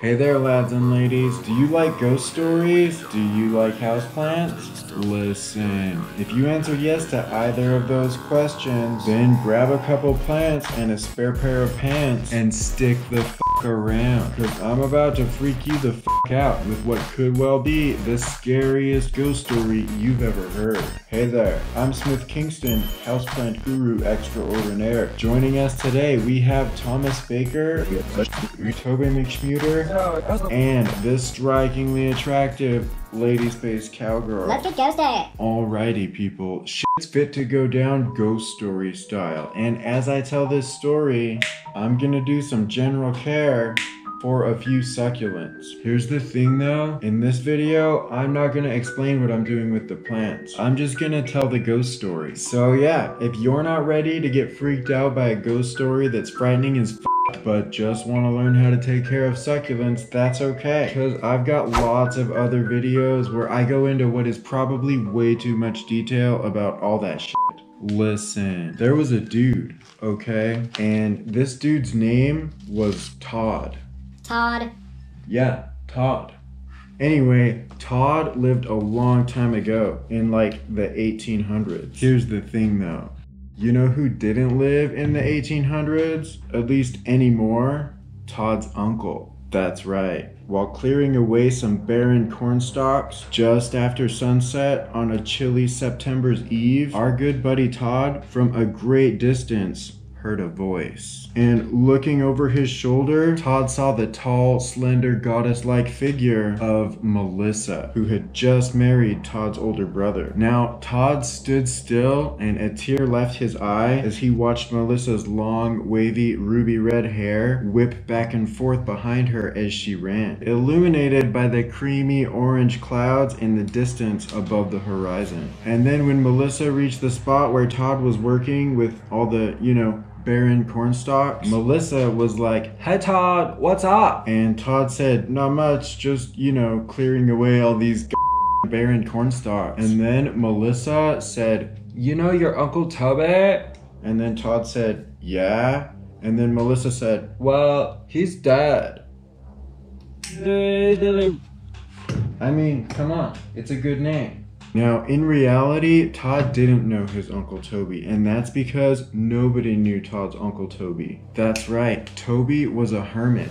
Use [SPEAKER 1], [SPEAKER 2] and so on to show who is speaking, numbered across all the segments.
[SPEAKER 1] Hey there, lads and ladies. Do you like ghost stories? Do you like houseplants? Listen, if you answer yes to either of those questions, then grab a couple plants and a spare pair of pants and stick the fuck around, because I'm about to freak you the fuck out with what could well be the scariest ghost story you've ever heard. Hey there, I'm Smith Kingston, houseplant guru extraordinaire. Joining us today, we have Thomas Baker, Toby McSchmuter, and the strikingly attractive Lady Space Cowgirl.
[SPEAKER 2] Let's get ghosted.
[SPEAKER 1] Alrighty people, shit's fit to go down ghost story style. And as I tell this story, I'm gonna do some general care for a few succulents. Here's the thing though, in this video, I'm not gonna explain what I'm doing with the plants. I'm just gonna tell the ghost story. So yeah, if you're not ready to get freaked out by a ghost story that's frightening as but just want to learn how to take care of succulents, that's okay. Because I've got lots of other videos where I go into what is probably way too much detail about all that shit. Listen, there was a dude, okay? And this dude's name was Todd.
[SPEAKER 2] Todd.
[SPEAKER 1] Yeah, Todd. Anyway, Todd lived a long time ago in like the 1800s. Here's the thing though. You know who didn't live in the 1800s? At least anymore? Todd's uncle. That's right. While clearing away some barren corn stalks just after sunset on a chilly September's eve, our good buddy Todd, from a great distance, heard a voice. And looking over his shoulder, Todd saw the tall, slender, goddess-like figure of Melissa, who had just married Todd's older brother. Now, Todd stood still and a tear left his eye as he watched Melissa's long, wavy, ruby red hair whip back and forth behind her as she ran, illuminated by the creamy orange clouds in the distance above the horizon. And then when Melissa reached the spot where Todd was working with all the, barren corn stalks, Melissa was like, "Hey Todd, what's up?" And Todd said, "Not much, just, clearing away all these barren corn stalks." And then Melissa said, "You know your Uncle Toby?" And then Todd said, "Yeah." And then Melissa said, "Well, he's dead." I mean, come on, it's a good name. Now, in reality, Todd didn't know his Uncle Toby, and that's because nobody knew Todd's Uncle Toby. That's right, Toby was a hermit.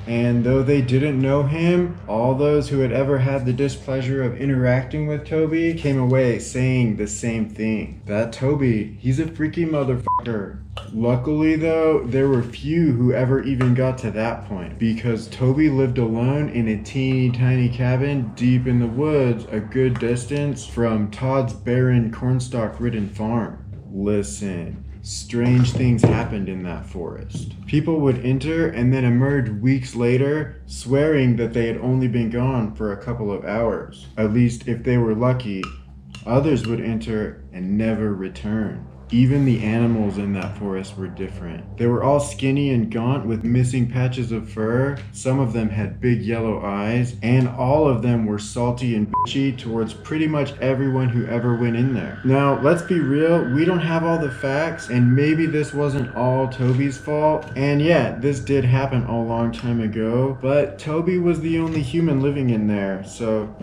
[SPEAKER 1] And though they didn't know him, all those who had ever had the displeasure of interacting with Toby came away saying the same thing. That Toby, he's a freaky motherfucker. Luckily though, there were few who ever even got to that point, because Toby lived alone in a teeny tiny cabin deep in the woods a good distance from Todd's barren cornstalk ridden farm. Listen. Strange things happened in that forest. People would enter and then emerge weeks later, swearing that they had only been gone for a couple of hours. At least if they were lucky. Others would enter and never return. Even the animals in that forest were different. They were all skinny and gaunt with missing patches of fur. Some of them had big yellow eyes, and all of them were salty and bitchy towards pretty much everyone who ever went in there. Now, let's be real, we don't have all the facts, and maybe this wasn't all Toby's fault. And yeah, this did happen a long time ago, but Toby was the only human living in there, so,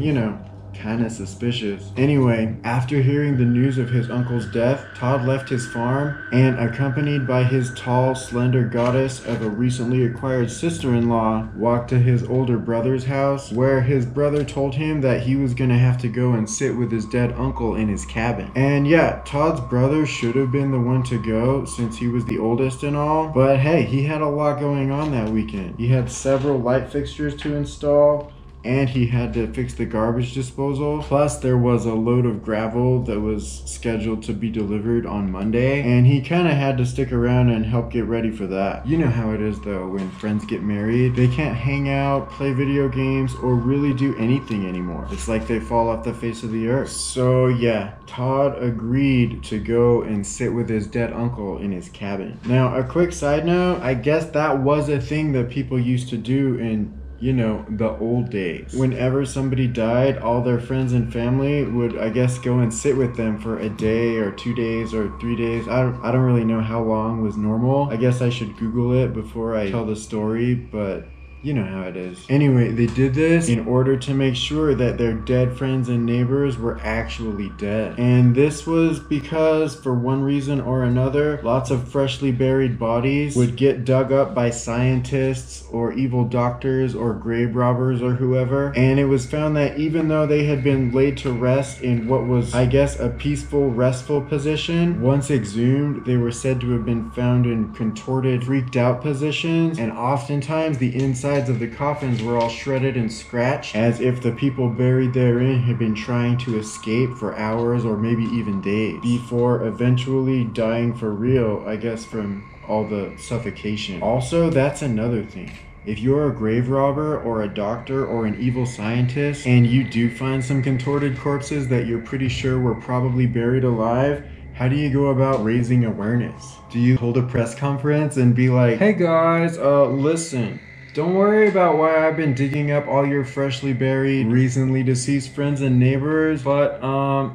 [SPEAKER 1] kinda suspicious. Anyway, after hearing the news of his uncle's death, Todd left his farm and, accompanied by his tall, slender goddess of a recently acquired sister-in-law, walked to his older brother's house, where his brother told him that he was gonna have to go and sit with his dead uncle in his cabin. And yeah, Todd's brother should have been the one to go since he was the oldest and all, but hey, he had a lot going on that weekend. He had several light fixtures to install, and he had to fix the garbage disposal. Plus, there was a load of gravel that was scheduled to be delivered on Monday, and he kind of had to stick around and help get ready for that. You know how it is though, when friends get married, they can't hang out, play video games, or really do anything anymore. It's like they fall off the face of the earth. So yeah, Todd agreed to go and sit with his dead uncle in his cabin. Now, a quick side note, I guess that was a thing that people used to do in the old days. Whenever somebody died, all their friends and family would, I guess, go and sit with them for a day or 2 days or 3 days. I don't really know how long was normal. I guess I should Google it before I tell the story, but You know how it is. Anyway, they did this in order to make sure that their dead friends and neighbors were actually dead. And this was because, for one reason or another, lots of freshly buried bodies would get dug up by scientists or evil doctors or grave robbers or whoever. And it was found that even though they had been laid to rest in what was, I guess, a peaceful, restful position, once exhumed, they were said to have been found in contorted, freaked out positions, and oftentimes the insides of the coffins were all shredded and scratched, as if the people buried therein had been trying to escape for hours or maybe even days, before eventually dying for real, I guess, from all the suffocation. Also, that's another thing. If you're a grave robber or a doctor or an evil scientist and you do find some contorted corpses that you're pretty sure were probably buried alive, how do you go about raising awareness? Do you hold a press conference and be like, hey guys, listen, don't worry about why I've been digging up all your freshly buried, recently deceased friends and neighbors, but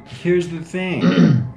[SPEAKER 1] here's the thing.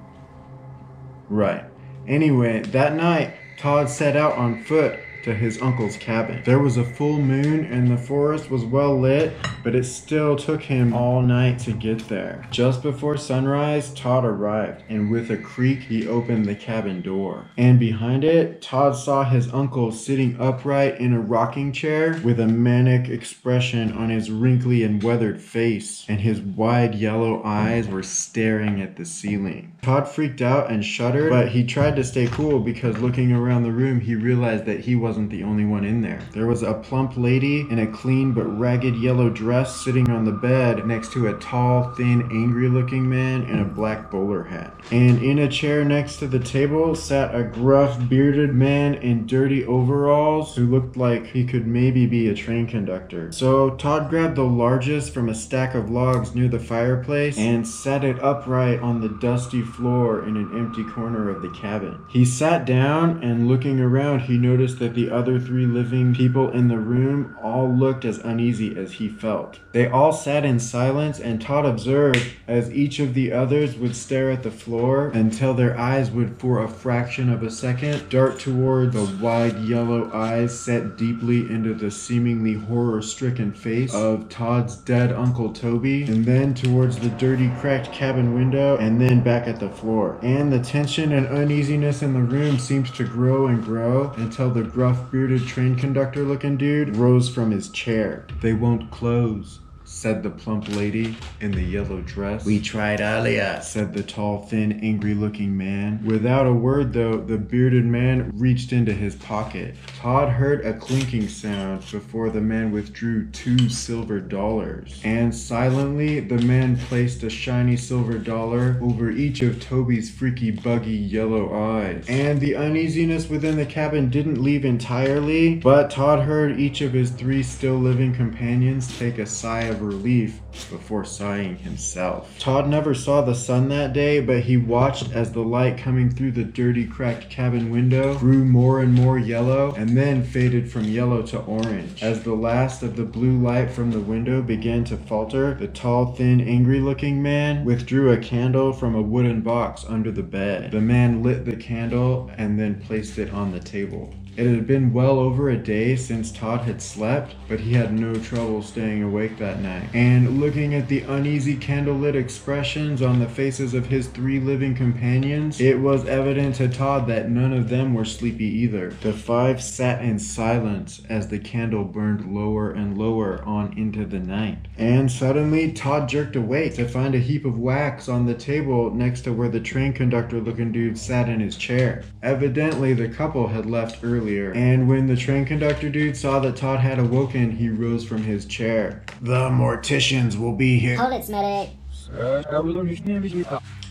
[SPEAKER 1] Right. Anyway, that night, Todd set out on foot to his uncle's cabin. There was a full moon and the forest was well lit, but it still took him all night to get there. Just before sunrise, Todd arrived, and with a creak, he opened the cabin door. And behind it, Todd saw his uncle sitting upright in a rocking chair with a manic expression on his wrinkly and weathered face, and his wide yellow eyes were staring at the ceiling. Todd freaked out and shuddered, but he tried to stay cool because looking around the room, he realized that he wasn't the only one in there. There was a plump lady in a clean but ragged yellow dress sitting on the bed next to a tall, thin, angry-looking man in a black bowler hat. And in a chair next to the table sat a gruff, bearded man in dirty overalls who looked like he could maybe be a train conductor. So Todd grabbed the largest from a stack of logs near the fireplace and sat it upright on the dusty floor in an empty corner of the cabin. He sat down, and looking around, he noticed that the other 3 living people in the room all looked as uneasy as he felt. They all sat in silence, and Todd observed as each of the others would stare at the floor until their eyes would, for a fraction of a second, dart toward the wide yellow eyes set deeply into the seemingly horror-stricken face of Todd's dead Uncle Toby, and then towards the dirty, cracked cabin window, and then back at the floor. And the tension and uneasiness in the room seemed to grow and grow until the gruff, bearded train conductor looking dude rose from his chair. They won't close, said the plump lady in the yellow dress. We tried earlier, said the tall, thin, angry-looking man. Without a word, though, the bearded man reached into his pocket. Todd heard a clinking sound before the man withdrew 2 silver dollars. And silently, the man placed a shiny silver dollar over each of Toby's freaky, buggy yellow eyes. And the uneasiness within the cabin didn't leave entirely, but Todd heard each of his 3 still living companions take a sigh of relief before sighing himself. Todd never saw the sun that day, but he watched as the light coming through the dirty, cracked cabin window grew more and more yellow, and then faded from yellow to orange. As the last of the blue light from the window began to falter, the tall, thin, angry-looking man withdrew a candle from a wooden box under the bed. The man lit the candle and then placed it on the table. It had been well over a day since Todd had slept, but he had no trouble staying awake that night. And looking at the uneasy candlelit expressions on the faces of his 3 living companions, it was evident to Todd that none of them were sleepy either. The 5 sat in silence as the candle burned lower and lower on into the night. And suddenly, Todd jerked awake to find a heap of wax on the table next to where the train conductor looking dude sat in his chair. Evidently, the couple had left earlier. And when the train conductor dude saw that Todd had awoken, he rose from his chair. The morticians will be here.
[SPEAKER 2] Hold it, medic.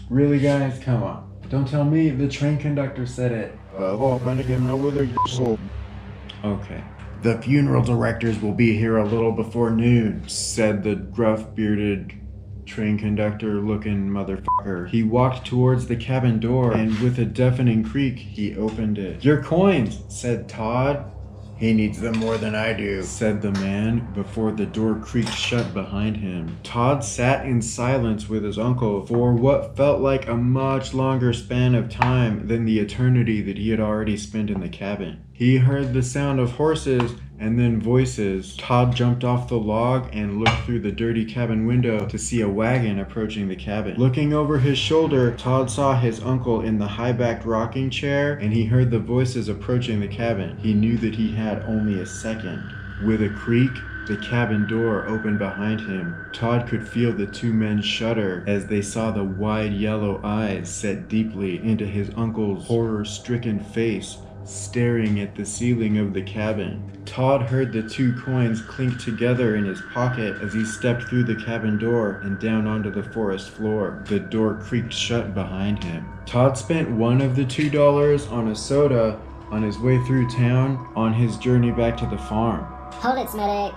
[SPEAKER 1] Really, guys? Come on. Don't tell me the train conductor said it. Okay. The funeral directors will be here a little before noon, said the gruff, bearded train conductor looking motherfucker. He walked towards the cabin door, and with a deafening creak, he opened it. Your coins, said Todd. He needs them more than I do, said the man before the door creaked shut behind him. Todd sat in silence with his uncle for what felt like a much longer span of time than the eternity that he had already spent in the cabin. He heard the sound of horses and then voices. Todd jumped off the log and looked through the dirty cabin window to see a wagon approaching the cabin. Looking over his shoulder, Todd saw his uncle in the high-backed rocking chair, and he heard the voices approaching the cabin. He knew that he had only a second. With a creak, the cabin door opened behind him. Todd could feel the two men shudder as they saw the wide yellow eyes set deeply into his uncle's horror-stricken face, staring at the ceiling of the cabin. Todd heard the 2 coins clink together in his pocket as he stepped through the cabin door and down onto the forest floor. The door creaked shut behind him. Todd spent one of the $2 on a soda on his way through town on his journey back to the farm.
[SPEAKER 2] Hold it, Smitty.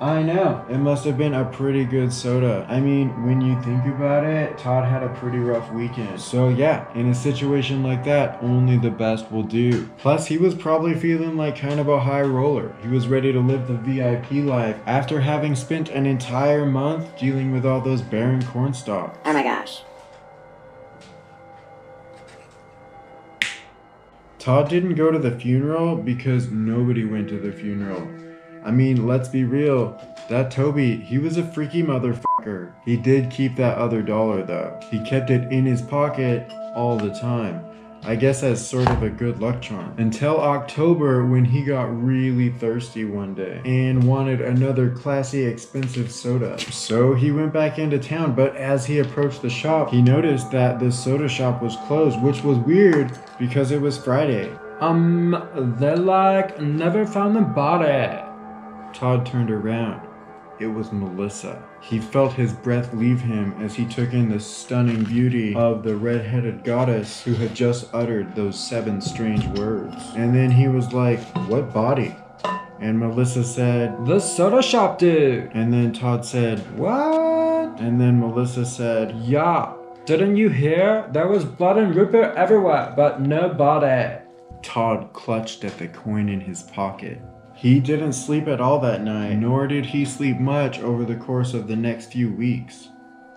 [SPEAKER 1] I know, it must have been a pretty good soda. I mean, when you think about it, Todd had a pretty rough weekend. So yeah, in a situation like that, only the best will do. Plus, he was probably feeling like kind of a high roller. He was ready to live the VIP life after having spent an entire month dealing with all those barren cornstalks.
[SPEAKER 2] Oh my gosh.
[SPEAKER 1] Todd didn't go to the funeral because nobody went to the funeral. I mean, let's be real, that Toby, he was a freaky motherfucker. He did keep that other $1 though. He kept it in his pocket all the time. I guess as sort of a good luck charm. Until October, when he got really thirsty one day and wanted another classy expensive soda. So he went back into town, but as he approached the shop, he noticed that the soda shop was closed, which was weird because it was Friday. They like never found the body. Todd turned around. It was Melissa. He felt his breath leave him as he took in the stunning beauty of the red-headed goddess who had just uttered those 7 strange words. And then he was like, what body? And Melissa said, the soda shop dude. And then Todd said, what? And then Melissa said, yeah. Didn't you hear? There was blood and root everywhere, but no body. Todd clutched at the coin in his pocket. He didn't sleep at all that night, nor did he sleep much over the course of the next few weeks.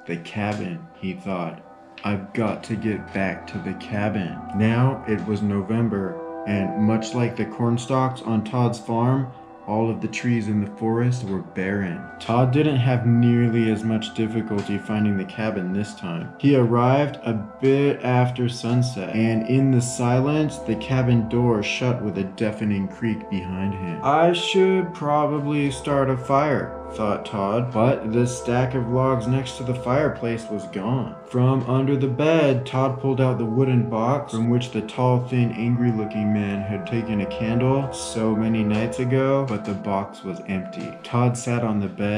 [SPEAKER 1] The cabin, he thought. I've got to get back to the cabin. Now it was November, and much like the cornstalks on Todd's farm, all of the trees in the forest were barren. Todd didn't have nearly as much difficulty finding the cabin this time. He arrived a bit after sunset, and in the silence, the cabin door shut with a deafening creak behind him. I should probably start a fire, thought Todd, but the stack of logs next to the fireplace was gone. From under the bed, Todd pulled out the wooden box from which the tall, thin, angry-looking man had taken a candle so many nights ago, but the box was empty. Todd sat on the bed.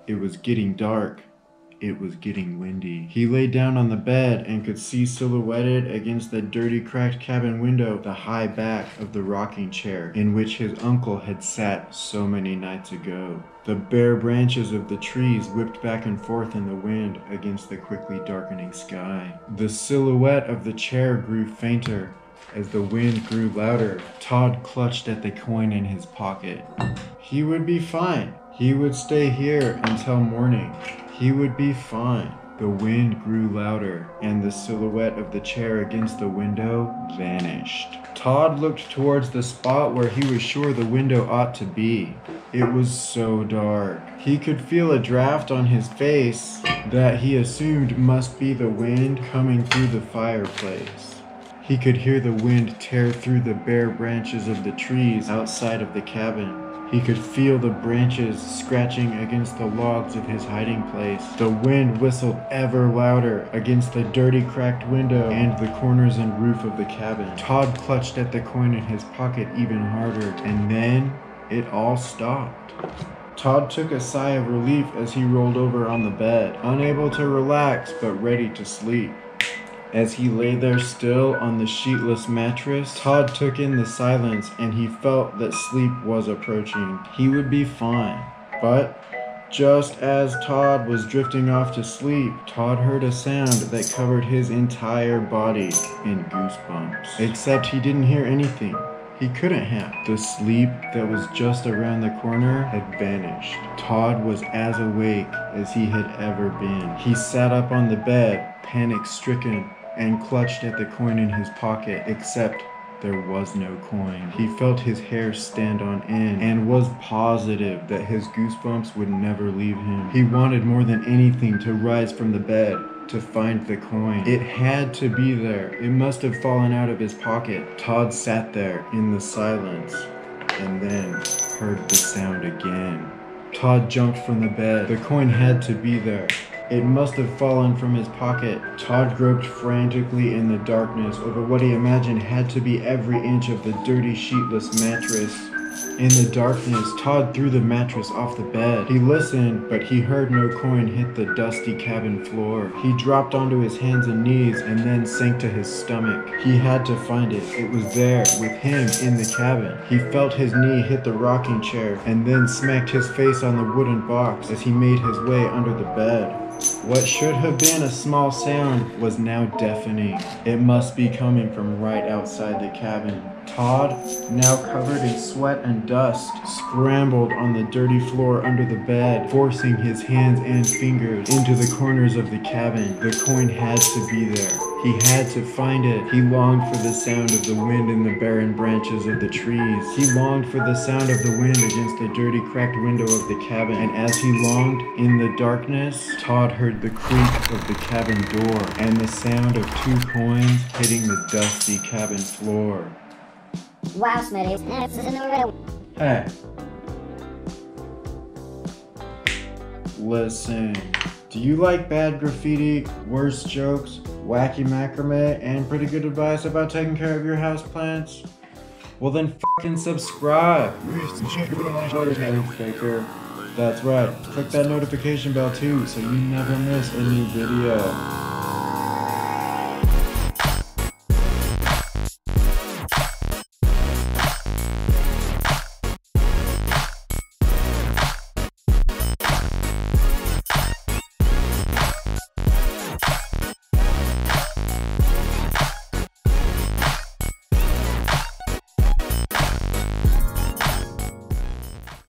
[SPEAKER 1] It was getting dark. It was getting windy. He lay down on the bed and could see silhouetted against the dirty, cracked cabin window the high back of the rocking chair in which his uncle had sat so many nights ago. The bare branches of the trees whipped back and forth in the wind against the quickly darkening sky. The silhouette of the chair grew fainter as the wind grew louder. Todd clutched at the coin in his pocket. He would be fine. He would stay here until morning. He would be fine. The wind grew louder, and the silhouette of the chair against the window vanished. Todd looked towards the spot where he was sure the window ought to be. It was so dark. He could feel a draft on his face that he assumed must be the wind coming through the fireplace. He could hear the wind tear through the bare branches of the trees outside of the cabin. He could feel the branches scratching against the logs of his hiding place. The wind whistled ever louder against the dirty, cracked window and the corners and roof of the cabin. Todd clutched at the coin in his pocket even harder, and then it all stopped. Todd took a sigh of relief as he rolled over on the bed, unable to relax but ready to sleep. As he lay there still on the sheetless mattress, Todd took in the silence and he felt that sleep was approaching. He would be fine. But just as Todd was drifting off to sleep, Todd heard a sound that covered his entire body in goosebumps. Except he didn't hear anything. He couldn't have. The sleep that was just around the corner had vanished. Todd was as awake as he had ever been. He sat up on the bed, panic-stricken, and clutched at the coin in his pocket, except there was no coin. He felt his hair stand on end and was positive that his goosebumps would never leave him. He wanted more than anything to rise from the bed to find the coin. It had to be there. It must have fallen out of his pocket. Todd sat there in the silence and then heard the sound again. Todd jumped from the bed. The coin had to be there. It must have fallen from his pocket. Todd groped frantically in the darkness over what he imagined had to be every inch of the dirty sheetless mattress. In the darkness, Todd threw the mattress off the bed. He listened, but he heard no coin hit the dusty cabin floor. He dropped onto his hands and knees and then sank to his stomach. He had to find it. It was there, with him in the cabin. He felt his knee hit the rocking chair and then smacked his face on the wooden box as he made his way under the bed. What should have been a small sound was now deafening. It must be coming from right outside the cabin. Todd, now covered in sweat and dust, scrambled on the dirty floor under the bed, forcing his hands and fingers into the corners of the cabin. The coin had to be there. He had to find it. He longed for the sound of the wind in the barren branches of the trees. He longed for the sound of the wind against the dirty, cracked window of the cabin. And as he longed, in the darkness, Todd heard the creak of the cabin door and the sound of 2 coins hitting the dusty cabin floor.
[SPEAKER 2] Wow, Smitty.
[SPEAKER 1] Hey. Listen. Do you like bad graffiti, worse jokes, wacky macrame, and pretty good advice about taking care of your houseplants? Well then fucking subscribe! Faker. That's right, click that notification bell too so you never miss a new video.